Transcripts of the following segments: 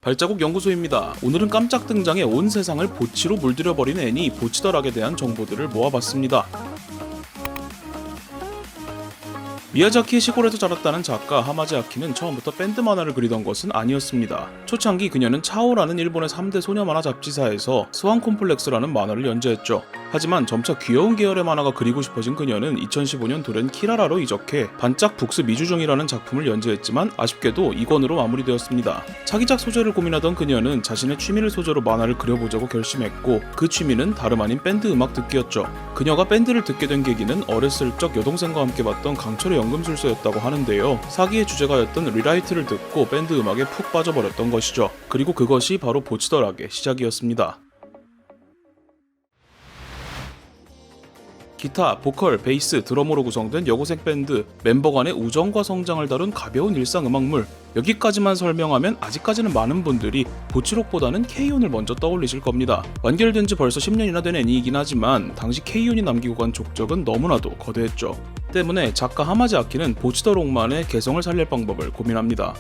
발자국 연구소입니다. 오늘은 깜짝 등장해 온 세상을 보치로 물들여버린 애니 보치더락에 대한 정보들을 모아봤습니다. 미야자키의 시골에서 자랐다는 작가 하마지 아키는 처음부터 밴드 만화를 그리던 것은 아니었습니다. 초창기 그녀는 차오라는 일본의 3대 소녀 만화 잡지사에서 스완 콤플렉스라는 만화를 연재했죠. 하지만 점차 귀여운 계열의 만화가 그리고 싶어진 그녀는 2015년 돌연 키라라로 이적해 반짝 북스 미주정이라는 작품을 연재했지만 아쉽게도 2권으로 마무리되었습니다. 차기작 소재를 고민하던 그녀는 자신의 취미를 소재로 만화를 그려보자고 결심했고 그 취미는 다름 아닌 밴드 음악 듣기였죠. 그녀가 밴드를 듣게 된 계기는 어렸을 적 여동생과 함께 봤던 강철의 연금술사였다고 하는데요. 사기의 주제가였던 리라이트를 듣고 밴드 음악에 푹 빠져버렸던 것이죠. 그리고 그것이 바로 보치더락의 시작이었습니다. 기타, 보컬, 베이스, 드럼으로 구성된 여고생 밴드, 멤버 간의 우정과 성장을 다룬 가벼운 일상 음악물. 여기까지만 설명하면 아직까지는 많은 분들이 보치록보다는 K온을 먼저 떠올리실 겁니다. 완결된 지 벌써 10년이나 된 애니이긴 하지만 당시 K온이 남기고 간 족적은 너무나도 거대했죠. 때문에 작가 하마지 아키는 보치더록만의 개성을 살릴 방법을 고민합니다.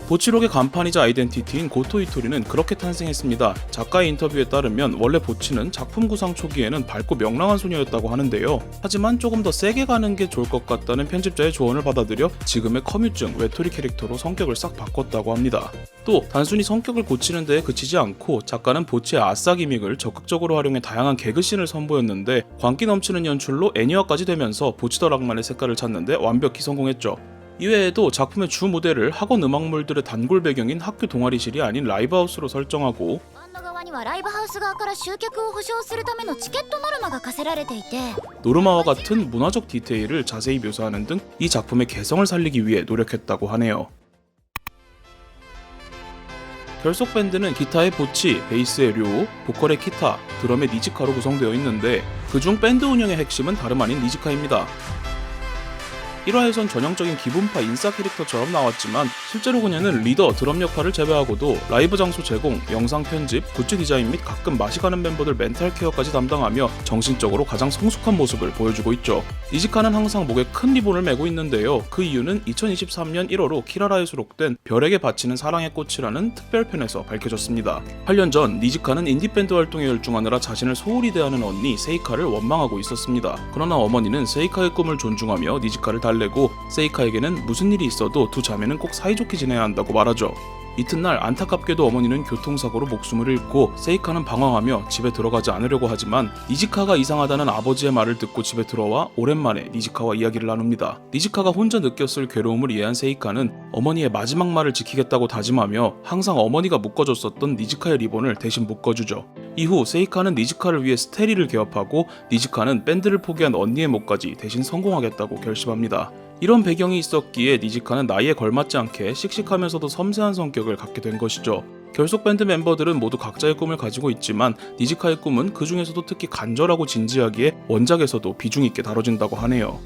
보치록의 간판이자 아이덴티티인 고토 이토리는 그렇게 탄생했습니다. 작가의 인터뷰에 따르면 원래 보치는 작품 구상 초기에는 밝고 명랑한 소녀였다고 하는데요. 하지만 조금 더 세게 가는 게 좋을 것 같다는 편집자의 조언을 받아들여 지금의 커뮤증 외톨이 캐릭터로 성격을 싹 바꿨다고 합니다. 또 단순히 성격을 고치는 데에 그치지 않고 작가는 보치의 아싸 기믹을 적극적으로 활용해 다양한 개그씬을 선보였는데 광기 넘치는 연출로 애니화까지 되면서 보치더락만의 색깔을 찾는데 완벽히 성공했죠. 이외에도 작품의 주 무대를 학원 음악물들의 단골 배경인 학교 동아리실이 아닌 라이브하우스로 설정하고 노르마와 같은 문화적 디테일을 자세히 묘사하는 등 이 작품의 개성을 살리기 위해 노력했다고 하네요. 결속 밴드는 기타의 보치, 베이스의 료, 보컬의 키타, 드럼의 니즈카로 구성되어 있는데 그중 밴드 운영의 핵심은 다름 아닌 니즈카입니다. 1화에선 전형적인 기분파 인싸 캐릭터처럼 나왔지만 실제로 그녀는 리더, 드럼 역할을 제외하고도 라이브 장소 제공, 영상 편집, 굿즈 디자인 및 가끔 맛이 가는 멤버들 멘탈 케어까지 담당하며 정신적으로 가장 성숙한 모습을 보여주고 있죠. 니즈카는 항상 목에 큰 리본을 메고 있는데요. 그 이유는 2023년 1월호 키라라에 수록된 별에게 바치는 사랑의 꽃이라는 특별편에서 밝혀졌습니다. 8년 전 니즈카는 인디밴드 활동에 열중하느라 자신을 소홀히 대하는 언니 세이카를 원망하고 있었습니다. 그러나 어머니는 세이카의 꿈을 존중하며 니즈카를 달래고 세이카에게는 무슨 일이 있어도 두 자매는 꼭 사이좋게 지내야 한다고 말하죠. 이튿날 안타깝게도 어머니는 교통사고로 목숨을 잃고 세이카는 방황하며 집에 들어가지 않으려고 하지만 니즈카가 이상하다는 아버지의 말을 듣고 집에 들어와 오랜만에 니즈카와 이야기를 나눕니다. 니즈카가 혼자 느꼈을 괴로움을 이해한 세이카는 어머니의 마지막 말을 지키겠다고 다짐하며 항상 어머니가 묶어줬었던 니즈카의 리본을 대신 묶어주죠. 이후 세이카는 니즈카를 위해 스테리를 개업하고 니즈카는 밴드를 포기한 언니의 몫까지 대신 성공하겠다고 결심합니다. 이런 배경이 있었기에 니즈카는 나이에 걸맞지 않게 씩씩하면서도 섬세한 성격을 갖게 된 것이죠. 결속 밴드 멤버들은 모두 각자의 꿈을 가지고 있지만 니즈카의 꿈은 그 중에서도 특히 간절하고 진지하기에 원작에서도 비중 있게 다뤄진다고 하네요.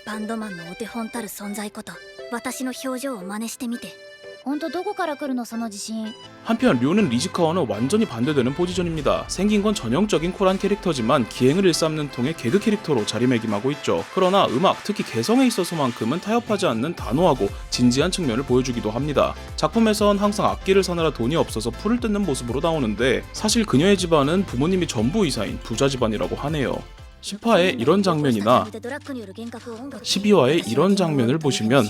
バンドマンのお手本たる存在こと私の表情を真似してみて本当どこから来るのその自信 한편 료는 리즈카와는 완전히 반대되는 포지션입니다. 생긴 건 전형적인 쿨한 캐릭터지만 기행을 일삼는 통의 개그 캐릭터로 자리매김하고 있죠. 그러나 음악, 특히 개성에 있어서만큼은 타협하지 않는 단호하고 진지한 측면을 보여주기도 합니다. 작품에선 항상 악기를 사느라 돈이 없어서 풀을 뜯는 모습으로 나오는데 사실 그녀의 집안은 부모님이 전부 의사인 부자 집안이라고 하네요. 10화에 이런 장면이나 12화에 이런 장면을 보시면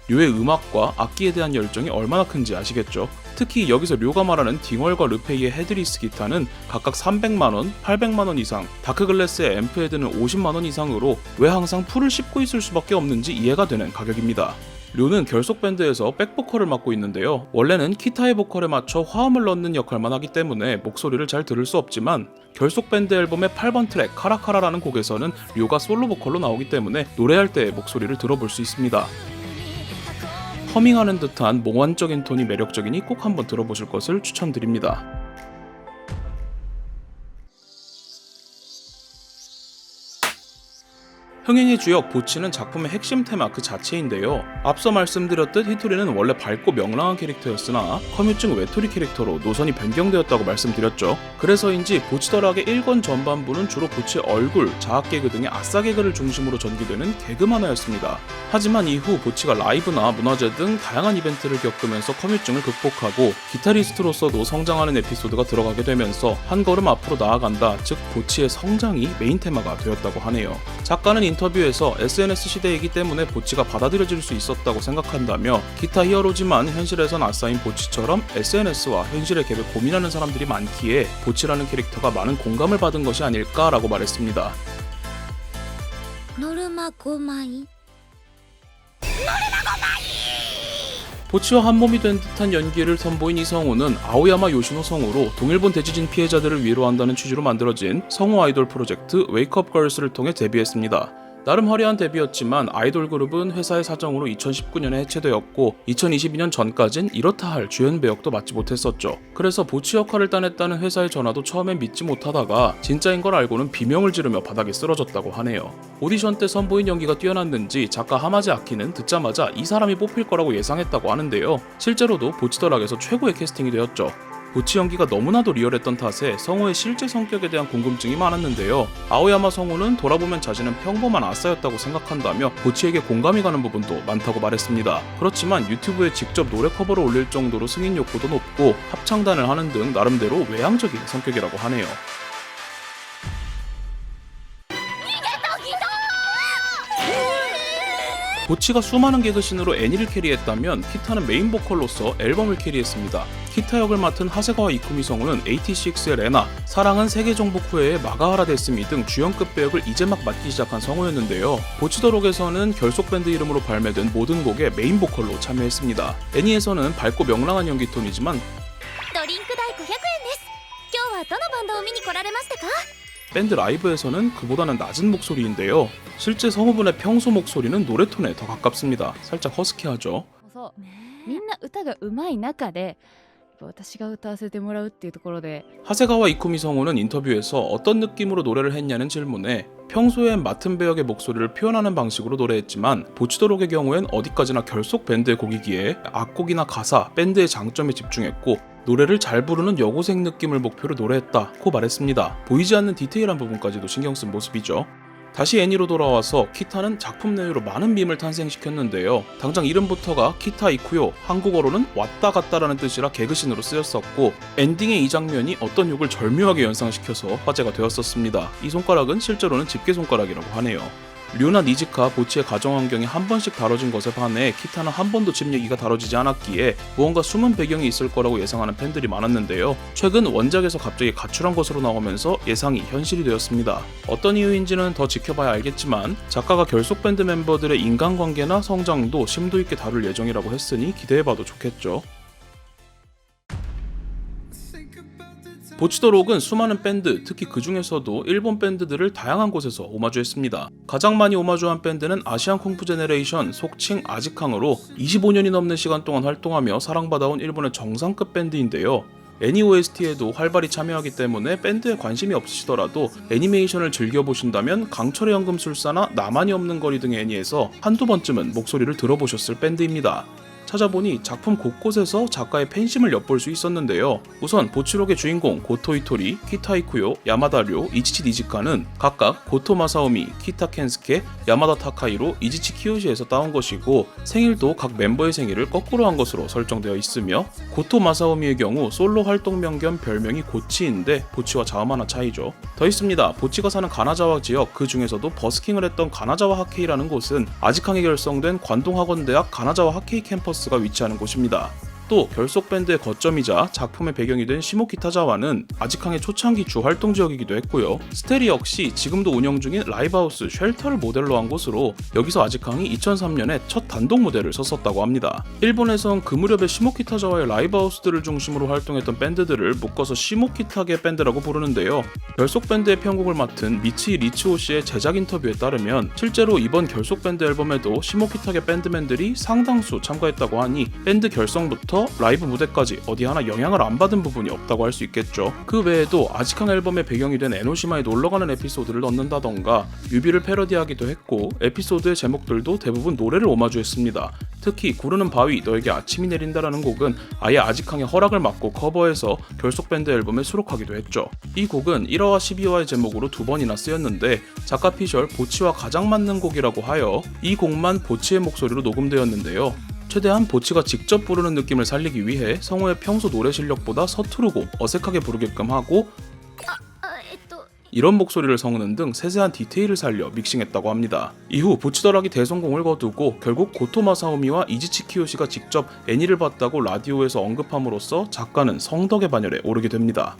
료의 음악과 악기에 대한 열정이 얼마나 큰지 아시겠죠? 특히 여기서 료가 말하는 딩월과 르페이의 헤드리스 기타는 각각 300만원, 800만원 이상, 다크글래스의 앰프 헤드는 50만원 이상으로 왜 항상 풀을 씹고 있을 수밖에 없는지 이해가 되는 가격입니다. 료는 결속 밴드에서 백보컬을 맡고 있는데요. 원래는 키타의 보컬에 맞춰 화음을 넣는 역할만 하기 때문에 목소리를 잘 들을 수 없지만 결속 밴드 앨범의 8번 트랙 카라카라라는 곡에서는 료가 솔로 보컬로 나오기 때문에 노래할 때의 목소리를 들어볼 수 있습니다. 허밍하는 듯한 몽환적인 톤이 매력적이니 꼭 한번 들어보실 것을 추천드립니다. 흥행의 주역 보치는 작품의 핵심 테마 그 자체인데요. 앞서 말씀드렸듯 히토리는 원래 밝고 명랑한 캐릭터였으나 커뮤증 외톨이 캐릭터로 노선이 변경되었다고 말씀드렸죠. 그래서인지 보치더락의 1권 전반부는 주로 보치의 얼굴, 자학 개그 등의 아싸 개그를 중심으로 전개되는 개그 만화였습니다. 하지만 이후 보치가 라이브나 문화제 등 다양한 이벤트를 겪으면서 커뮤증을 극복하고 기타리스트로서도 성장하는 에피소드가 들어가게 되면서 한 걸음 앞으로 나아간다, 즉 보치의 성장이 메인 테마가 되었다고 하네요. 작가는 인터뷰에서 SNS 시대이기 때문에 보치가 받아들여질 수 있었다고 생각한다며 기타 히어로지만 현실에선 아싸인 보치처럼 SNS와 현실의 갭을 고민하는 사람들이 많기에 보치라는 캐릭터가 많은 공감을 받은 것이 아닐까라고 말했습니다. 노르마 고마이. 보치와 한몸이 된 듯한 연기를 선보인 이성우는 아오야마 요시노 성우로 동일본 대지진 피해자들을 위로한다는 취지로 만들어진 성우 아이돌 프로젝트 웨이크업 걸스를 통해 데뷔했습니다. 나름 화려한 데뷔였지만 아이돌 그룹은 회사의 사정으로 2019년에 해체되었고 2022년 전까진 이렇다 할 주연 배역도 맡지 못했었죠. 그래서 보치 역할을 따냈다는 회사의 전화도 처음엔 믿지 못하다가 진짜인 걸 알고는 비명을 지르며 바닥에 쓰러졌다고 하네요. 오디션 때 선보인 연기가 뛰어났는지 작가 하마지 아키는 듣자마자 이 사람이 뽑힐 거라고 예상했다고 하는데요. 실제로도 보치더락에서 최고의 캐스팅이 되었죠. 보치 연기가 너무나도 리얼했던 탓에 성우의 실제 성격에 대한 궁금증이 많았는데요. 아오야마 성우는 돌아보면 자신은 평범한 아싸였다고 생각한다며 보치에게 공감이 가는 부분도 많다고 말했습니다. 그렇지만 유튜브에 직접 노래 커버를 올릴 정도로 승인 욕구도 높고 합창단을 하는 등 나름대로 외향적인 성격이라고 하네요. 보치가 수많은 개그신으로 애니를 캐리했다면 키타는 메인 보컬로서 앨범을 캐리했습니다. 키타 역을 맡은 하세가와 이쿠미 성우는 86의 레나, 사랑은 세계 정복 후에의 마가하라 데스미 등 주연급 배역을 이제 막 맡기 시작한 성우였는데요. 보치더록에서는 결속 밴드 이름으로 발매된 모든 곡에 메인 보컬로 참여했습니다. 애니에서는 밝고 명랑한 연기 톤이지만 ドリンク代500円です。今日はどのバンドを見に来られましたか？ 밴드 라이브에서는 그보다는 낮은 목소리인데요. 실제 성우분의 평소 목소리는 노래톤에 더 가깝습니다. 살짝 허스키하죠. みんな歌が上手い中で私が歌わせてもらうっていうところで 하세가와 이쿠미 성우는 인터뷰에서 어떤 느낌으로 노래를 했냐는 질문에 평소엔 맡은 배역의 목소리를 표현하는 방식으로 노래했지만 보치도록의 경우엔 어디까지나 결속 밴드의 곡이기에 악곡이나 가사, 밴드의 장점에 집중했고 노래를 잘 부르는 여고생 느낌을 목표로 노래했다고 말했습니다. 보이지 않는 디테일한 부분까지도 신경 쓴 모습이죠. 다시 애니로 돌아와서 키타는 작품 내외로 많은 밈을 탄생시켰는데요. 당장 이름부터가 키타 이쿠요, 한국어로는 왔다 갔다라는 뜻이라 개그신으로 쓰였었고 엔딩의 이 장면이 어떤 욕을 절묘하게 연상시켜서 화제가 되었었습니다. 이 손가락은 실제로는 집게손가락이라고 하네요. 류나 니즈카, 보치의 가정환경이 한 번씩 다뤄진 것에 반해 키타는 한 번도 집 얘기가 다뤄지지 않았기에 무언가 숨은 배경이 있을 거라고 예상하는 팬들이 많았는데요. 최근 원작에서 갑자기 가출한 것으로 나오면서 예상이 현실이 되었습니다. 어떤 이유인지는 더 지켜봐야 알겠지만 작가가 결속 밴드 멤버들의 인간관계나 성장도 심도 있게 다룰 예정이라고 했으니 기대해봐도 좋겠죠. 보치더록은 수많은 밴드, 특히 그 중에서도 일본 밴드들을 다양한 곳에서 오마주했습니다. 가장 많이 오마주한 밴드는 아시안 콩푸 제네레이션, 속칭 아지캉으로 25년이 넘는 시간 동안 활동하며 사랑받아온 일본의 정상급 밴드인데요. 애니 OST에도 활발히 참여하기 때문에 밴드에 관심이 없으시더라도 애니메이션을 즐겨보신다면 강철의 연금술사나 나만이 없는 거리 등의 애니에서 한두 번쯤은 목소리를 들어보셨을 밴드입니다. 찾아보니 작품 곳곳에서 작가의 팬심을 엿볼 수 있었는데요. 우선 보치록의 주인공 고토 이토리, 키타 이쿠요, 야마다 료, 이지치 니지카는 각각 고토 마사오미, 키타 켄스케, 야마다 타카이로, 이지치 키요시에서 따온 것이고 생일도 각 멤버의 생일을 거꾸로 한 것으로 설정되어 있으며 고토 마사오미의 경우 솔로 활동명 겸 별명이 고치인데 보치와 자음하나 차이죠. 더 있습니다. 보치가 사는 가나자와 지역, 그 중에서도 버스킹을 했던 가나자와 하케이라는 곳은 아지캉에 결성된 관동학원대학 가나자와 하케이 캠퍼스 가 위치하는 곳입니다. 또 결속 밴드의 거점이자 작품의 배경이 된 시모키타자와는 아지캉의 초창기 주 활동 지역이기도 했고요. 스테리 역시 지금도 운영 중인 라이브하우스 쉘터를 모델로 한 곳으로 여기서 아지캉이 2003년에 첫 단독 무대를 섰었다고 합니다. 일본에선 그 무렵에 시모키타자와의 라이브하우스들을 중심으로 활동했던 밴드들을 묶어서 시모키타게 밴드라고 부르는데요. 결속 밴드의 편곡을 맡은 미츠이 리츠오 씨의 제작 인터뷰에 따르면 실제로 이번 결속 밴드 앨범에도 시모키타게 밴드맨들이 상당수 참가했다고 하니 밴드 결성부터 앨범부터 라이브 무대까지 어디 하나 영향을 안 받은 부분이 없다고 할 수 있겠죠. 그 외에도 아지캉 앨범의 배경이 된 에노시마에 놀러가는 에피소드를 넣는다던가 뮤비를 패러디하기도 했고 에피소드의 제목들도 대부분 노래를 오마주했습니다. 특히 구르는 바위 너에게 아침이 내린다라는 곡은 아예 아지캉의 허락을 받고 커버해서 결속 밴드 앨범에 수록하기도 했죠. 이 곡은 1화와 12화의 제목으로 두 번이나 쓰였는데 작가 피셜 보치와 가장 맞는 곡이라고 하여 이 곡만 보치의 목소리로 녹음되었는데요. 최대한 보치가 직접 부르는 느낌을 살리기 위해 성우의 평소 노래 실력보다 서투르고 어색하게 부르게끔 하고 이런 목소리를 섞는 등 세세한 디테일을 살려 믹싱했다고 합니다. 이후 보치더락이 대성공을 거두고 결국 고토 마사오미와 이지치 키요시가 직접 애니를 봤다고 라디오에서 언급함으로써 작가는 성덕의 반열에 오르게 됩니다.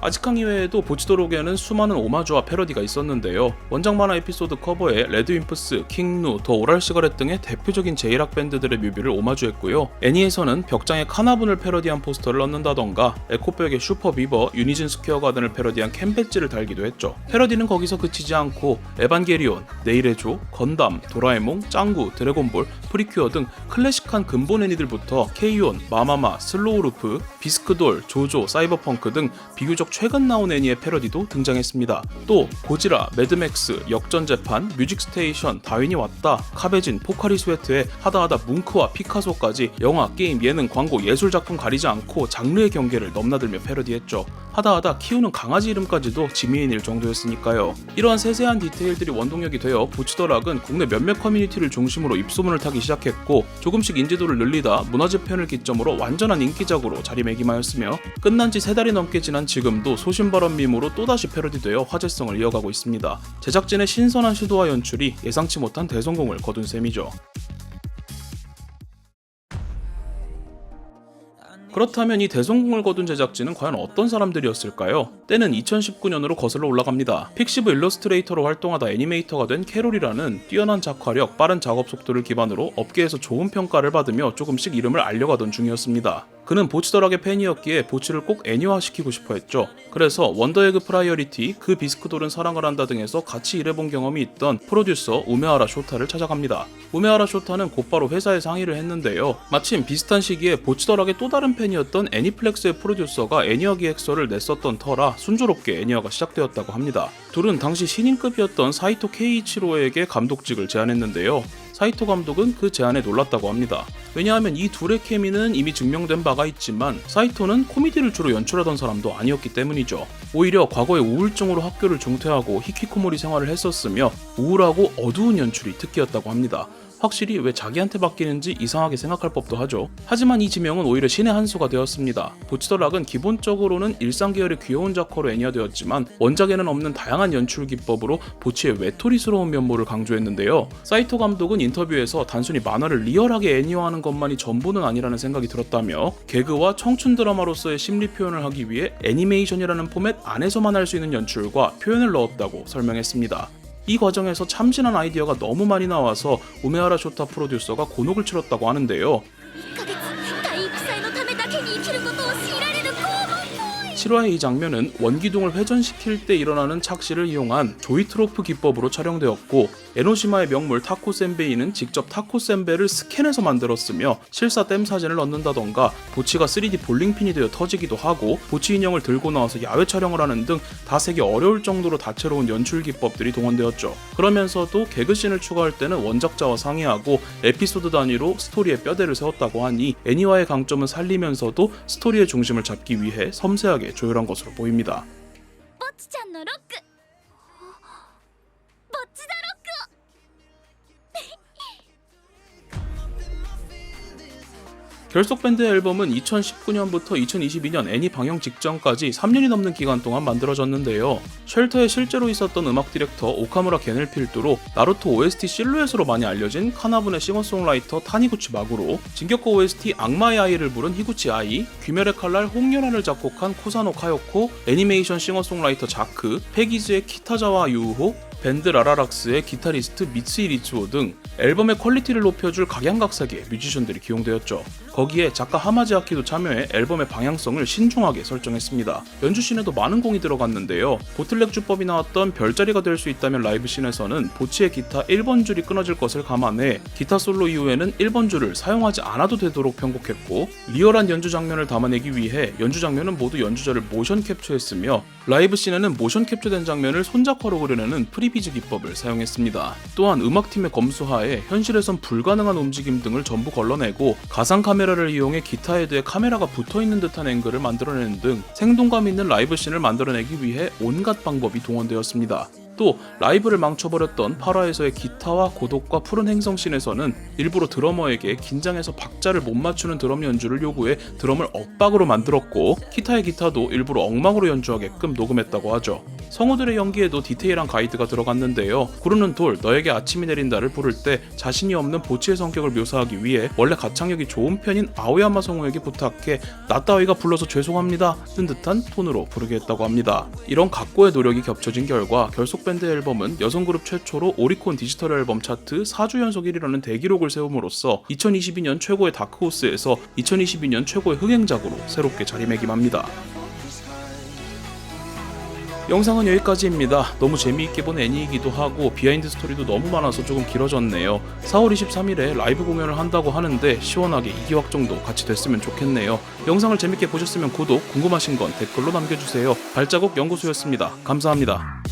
아지캉 이외에도 보치도록에는 수많은 오마주와 패러디가 있었는데요. 원작 만화 에피소드 커버에 레드윈프스, 킹누, 더 오랄 시가렛 등의 대표적인 제이락 밴드들의 뮤비를 오마주했고요. 애니에서는 벽장에 카나분을 패러디한 포스터를 넣는다던가 에코백의 슈퍼비버, 유니즌 스퀘어 가든을 패러디한 캔 배지를 달기도 했죠. 패러디는 거기서 그치지 않고 에반게리온, 내일의 조, 건담, 도라에몽, 짱구, 드래곤볼, 프리큐어 등 클래식한 근본 애니들부터 케이온, 마마마, 슬로우루프, 비스크돌, 조조, 사이버펑크 등 비교적 최근 나온 애니의 패러디도 등장했습니다. 또 고지라, 매드맥스, 역전재판, 뮤직스테이션, 다윈이 왔다, 카베진, 포카리 스웨트의 하다하다 뭉크와 피카소까지 영화, 게임, 예능, 광고, 예술작품 가리지 않고 장르의 경계를 넘나들며 패러디했죠. 하다하다 키우는 강아지 이름까지도 지미인일 정도였으니까요. 이러한 세세한 디테일들이 원동력이 되어 보치더락은 국내 몇몇 커뮤니티를 중심으로 입소문을 타기 시작했고 조금씩 인지도를 늘리다 문화재편을 기점으로 완전한 인기작으로 자리매김하였으며 끝난 지 3달이 넘게 지난 지금도 소신발언 밈으로 또다시 패러디되어 화제성을 이어가고 있습니다. 제작진의 신선한 시도와 연출이 예상치 못한 대성공을 거둔 셈이죠. 그렇다면 이 대성공을 거둔 제작진은 과연 어떤 사람들이었을까요? 때는 2019년으로 거슬러 올라갑니다. 픽시브 일러스트레이터로 활동하다 애니메이터가 된 캐롤이라는 뛰어난 작화력, 빠른 작업 속도를 기반으로 업계에서 좋은 평가를 받으며 조금씩 이름을 알려가던 중이었습니다. 그는 보치더락의 팬이었기에 보치를 꼭 애니화시키고 싶어 했죠. 그래서 원더에그 프라이어리티, 그 비스크돌은 사랑을 한다 등에서 같이 일해본 경험이 있던 프로듀서 우메하라 쇼타를 찾아갑니다. 우메하라 쇼타는 곧바로 회사에 상의를 했는데요. 마침 비슷한 시기에 보치더락의 또 다른 팬이었던 애니플렉스의 프로듀서가 애니화 기획서를 냈었던 터라 순조롭게 애니화가 시작되었다고 합니다. 둘은 당시 신인급이었던 사이토 케이이치로에게 감독직을 제안했는데요. 사이토 감독은 그 제안에 놀랐다고 합니다. 왜냐하면 이 둘의 케미는 이미 증명된 바가 있지만 사이토는 코미디를 주로 연출하던 사람도 아니었기 때문이죠. 오히려 과거에 우울증으로 학교를 중퇴하고 히키코모리 생활을 했었으며 우울하고 어두운 연출이 특기였다고 합니다. 확실히 왜 자기한테 맡기는지 이상하게 생각할 법도 하죠. 하지만 이 지명은 오히려 신의 한 수가 되었습니다. 보치더락은 기본적으로는 일상 계열의 귀여운 작화로 애니화되었지만 원작에는 없는 다양한 연출 기법으로 보치의 외톨이스러운 면모를 강조했는데요. 사이토 감독은 인터뷰에서 단순히 만화를 리얼하게 애니화하는 것만이 전부는 아니라는 생각이 들었다며 개그와 청춘 드라마로서의 심리 표현을 하기 위해 애니메이션이라는 포맷 안에서만 할 수 있는 연출과 표현을 넣었다고 설명했습니다. 이 과정에서 참신한 아이디어가 너무 많이 나와서 우메하라 쇼타 프로듀서가 곤혹을 치렀다고 하는데요. 7화의 이 장면은 원기둥을 회전시킬 때 일어나는 착시를 이용한 조이트로프 기법으로 촬영되었고 에노시마의 명물 타코 센베이는 직접 타코 센베를 스캔해서 만들었으며 실사 댐 사진을 넣는다던가 보치가 3D 볼링핀이 되어 터지기도 하고 보치 인형을 들고 나와서 야외 촬영을 하는 등 다세기 어려울 정도로 다채로운 연출 기법들이 동원되었죠. 그러면서도 개그씬을 추가할 때는 원작자와 상의하고 에피소드 단위로 스토리에 뼈대를 세웠다고 하니 애니화의 강점은 살리면서도 스토리의 중심을 잡기 위해 섬세하게 조율한 것으로 보입니다. 결속 밴드 앨범은 2019년부터 2022년 애니 방영 직전까지 3년이 넘는 기간 동안 만들어졌는데요. 쉘터에 실제로 있었던 음악 디렉터 오카무라 게넬 필두로 나루토 OST 실루엣으로 많이 알려진 카나분의 싱어송라이터 타니구치 마구로, 진격거 OST 악마의 아이를 부른 히구치 아이, 귀멸의 칼날 홍연아를 작곡한 코사노 카요코, 애니메이션 싱어송라이터 자크, 패기즈의 키타자와 유우호, 밴드 라라락스의 기타리스트 미츠이 리츠오 등 앨범의 퀄리티를 높여줄 각양각색의 뮤지션들이 기용되었죠. 거기에 작가 하마지 아키도 참여해 앨범의 방향성을 신중하게 설정했습니다. 연주 씬에도 많은 공이 들어갔는데요. 보틀렉 주법이 나왔던 별자리가 될 수 있다면 라이브 씬에서는 보치의 기타 1번 줄이 끊어질 것을 감안해 기타 솔로 이후에는 1번 줄을 사용하지 않아도 되도록 편곡했고, 리얼한 연주 장면을 담아내기 위해 연주 장면은 모두 연주자를 모션 캡처했으며, 라이브 씬에는 모션 캡처된 장면을 손작화로 그려내는 프리비즈 기법을 사용했습니다. 또한 음악팀의 검수하에 현실에선 불가능한 움직임 등을 전부 걸러내고 가상 카메라를 이용해 기타 헤드에 카메라가 붙어있는 듯한 앵글을 만들어내는 등 생동감 있는 라이브 씬을 만들어내기 위해 온갖 방법이 동원되었습니다. 또 라이브를 망쳐버렸던 8화에서의 기타와 고독과 푸른 행성 씬에서는 일부러 드러머에게 긴장해서 박자를 못 맞추는 드럼 연주를 요구해 드럼을 엇박으로 만들었고, 키타의 기타도 일부러 엉망으로 연주하게끔 녹음했다고 하죠. 성우들의 연기에도 디테일한 가이드가 들어갔는데요. 구르는 돌 너에게 아침이 내린다를 부를 때 자신이 없는 보치의 성격을 묘사하기 위해 원래 가창력이 좋은 편인 아오야마 성우에게 부탁해 나 따위가 불러서 죄송합니다 는 듯한 톤으로 부르게 했다고 합니다. 이런 각고의 노력이 겹쳐진 결과 결속 밴드 앨범은 여성 그룹 최초로 오리콘 디지털 앨범 차트 4주 연속 1위라는 대기록을 세움으로써 2022년 최고의 다크호스에서 2022년 최고의 흥행작으로 새롭게 자리매김합니다. 영상은 여기까지입니다. 너무 재미있게 본 애니이기도 하고 비하인드 스토리도 너무 많아서 조금 길어졌네요. 4월 23일에 라이브 공연을 한다고 하는데 시원하게 2기වක් 정도 같이 됐으면 좋겠네요. 영상을 재밌게 보셨으면 구독, 궁금하신 건 댓글로 남겨주세요. 발자국 연구소였습니다. 감사합니다.